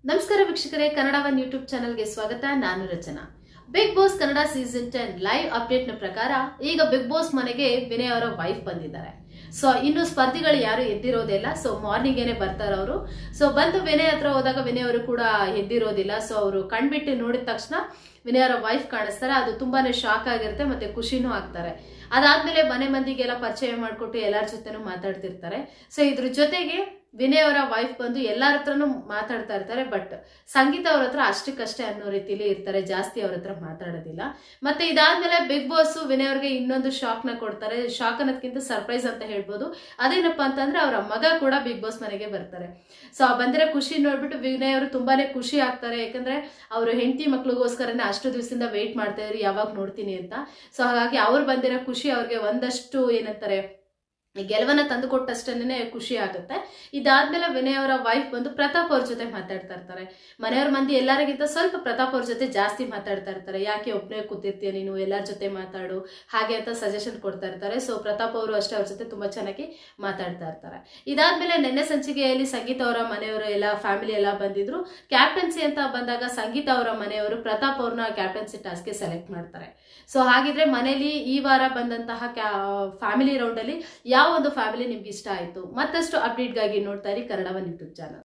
ನಮಸ್ಕಾರ ವೀಕ್ಷಕರೇ, Kannada one YouTube ಚಾನೆಲ್ಗೆ ಸ್ವಾಗತ. ನಾನು Rachana. Big Boss Kannada season 10 live update ನ ಪ್ರಕಾರ ಈಗ ಬಿಗ್ ಬಾಸ್ ಮನೆಗೆ ವಿನಯ್ ಅವರ ವೈಫ್ ಬಂದಿದ್ದಾರೆ. ಸೊ ಇನ್ನು ಸ್ಪರ್ಧಿಗಳು ಯಾರು ಎದ್ದಿರೋದಿಲ್ಲ. ಸೊ ಮಾರ್ನಿಂಗ್ ಏನೇ ಬರ್ತಾರ ಅವರು. ಸೊ ಬಂದು ವಿನಯ್ ಹತ್ರ ಹೋದಾಗ ವಿನಯ್ ಅವರು ಕೂಡ ಎದ್ದಿರೋದಿಲ್ಲ. ಸೊ ಅವರು ಕಣ್ಬಿಟ್ಟು ನೋಡಿದ ತಕ್ಷಣ ವಿನಯ್ ಅವರ ವೈಫ್ ಕಾಣಿಸ್ತಾರೆ. ಅದು ತುಂಬಾನೇ ಶಾಕ್ ಆಗಿರುತ್ತೆ, ಮತ್ತೆ ಖುಷಿನೂ ಆಗ್ತಾರೆ. ಅದಾದ್ಮೇಲೆ ಮನೆ ಮಂದಿಗೆಲ್ಲ ಪರಿಚಯ ಮಾಡ್ಕೊಟ್ಟು ಎಲ್ಲರ ಜೊತೆನೂ ಮಾತಾಡ್ತಿರ್ತಾರೆ. ಸೊ ಇದ್ರ ಜೊತೆಗೆ ವಿನಯ್ ಅವರ ವೈಫ್ ಬಂದು ಎಲ್ಲರ ಹತ್ರನೂ ಮಾತಾಡ್ತಾ ಇರ್ತಾರೆ. ಬಟ್ ಸಂಗೀತ ಅವ್ರ ಹತ್ರ ಅಷ್ಟಕ್ಕಷ್ಟೇ ಅನ್ನೋ ರೀತಿಲಿ ಇರ್ತಾರೆ, ಜಾಸ್ತಿ ಅವ್ರ ಹತ್ರ ಮಾತಾಡೋದಿಲ್ಲ. ಮತ್ತೆ ಇದಾದ್ಮೇಲೆ ಬಿಗ್ ಬಾಸ್ ವಿನಯ್ ಅವ್ರಿಗೆ ಇನ್ನೊಂದು ಶಾಕ್ ನ ಕೊಡ್ತಾರೆ. ಶಾಕ್ ಅನ್ನೋದಕ್ಕಿಂತ ಸರ್ಪ್ರೈಸ್ ಅಂತ ಹೇಳ್ಬೋದು. ಅದೇನಪ್ಪಾ ಅಂತಂದ್ರೆ ಅವರ ಮಗ ಕೂಡ ಬಿಗ್ ಬಾಸ್ ಮನೆಗೆ ಬರ್ತಾರೆ. ಸೊ ಬಂದಿರೋ ಖುಷಿ ನೋಡ್ಬಿಟ್ಟು ವಿನಯ್ ಅವರು ತುಂಬಾನೇ ಖುಷಿ ಆಗ್ತಾರೆ. ಯಾಕಂದ್ರೆ ಅವರು ಹೆಂಡತಿ ಮಕ್ಳಿಗೋಸ್ಕರನೇ ಅಷ್ಟು ದಿವಸದಿಂದ ವೇಟ್ ಮಾಡ್ತಾ ಇದ್ರು, ಯಾವಾಗ ನೋಡ್ತೀನಿ ಅಂತ. ಸೊ ಹಾಗಾಗಿ ಅವ್ರು ಬಂದಿರೋ ಖುಷಿ ಅವ್ರಿಗೆ ಒಂದಷ್ಟು ಏನಂತಾರೆ ಗೆಲುವನ್ನ ತಂದು ಕೊಟ್ಟಷ್ಟೇನೆ ಖುಷಿ ಆಗುತ್ತೆ. ಇದಾದ್ಮೇಲೆ ವಿನಯ್ ಅವರ ವೈಫ್ ಬಂದು ಪ್ರತಾಪ್ ಅವ್ರ ಜೊತೆ ಮಾತಾಡ್ತಾ ಇರ್ತಾರೆ. ಮನೆಯವ್ರ ಮಂದಿ ಎಲ್ಲರಿಗಿಂತ ಸ್ವಲ್ಪ ಪ್ರತಾಪ್ ಅವ್ರ ಜೊತೆ ಜಾಸ್ತಿ ಮಾತಾಡ್ತಾ ಇರ್ತಾರೆ. ಯಾಕೆ ಒಬ್ಬನೇ ಕೂತಿರ್ತೀಯ ನೀನು, ಎಲ್ಲರ ಜೊತೆ ಮಾತಾಡು ಹಾಗೆ ಅಂತ ಸಜೆಷನ್ ಕೊಡ್ತಾ ಇರ್ತಾರೆ. ಸೊ ಪ್ರತಾಪ್ ಅವರು ಅಷ್ಟೇ ಅವ್ರ ಜೊತೆ ತುಂಬಾ ಚೆನ್ನಾಗಿ ಮಾತಾಡ್ತಾ ಇರ್ತಾರೆ. ಇದಾದ್ಮೇಲೆ ನಿನ್ನೆ ಸಂಚಿಕೆಯಲ್ಲಿ ಸಂಗೀತ ಅವರ ಮನೆಯವರು ಎಲ್ಲ ಫ್ಯಾಮಿಲಿ ಎಲ್ಲ ಬಂದಿದ್ರು. ಕ್ಯಾಪ್ಟನ್ಸಿ ಅಂತ ಬಂದಾಗ ಸಂಗೀತ ಅವರ ಮನೆಯವರು ಪ್ರತಾಪ್ ಅವ್ರನ್ನ ಕ್ಯಾಪ್ಟನ್ಸಿ ಟಾಸ್ಕ್ಗೆ ಸೆಲೆಕ್ಟ್ ಮಾಡ್ತಾರೆ. ಸೊ ಹಾಗಿದ್ರೆ ಮನೇಲಿ ಈ ವಾರ ಬಂದಂತಹ ಫ್ಯಾಮಿಲಿ ರೌಂಡ್ ಅಲ್ಲಿ ಯಾವ ಒಂದು ಫ್ಯಾಮಿಲಿ ನಿಮ್ಗೆ ಇಷ್ಟ ಆಯ್ತು? ಮತ್ತಷ್ಟು ಅಪ್ಡೇಟ್ಗಾಗಿ ನೋಡ್ತಾ ಇರಿ ಕನ್ನಡ ಒನ್ ಯೂಟ್ಯೂಬ್ ಚಾನಲ್.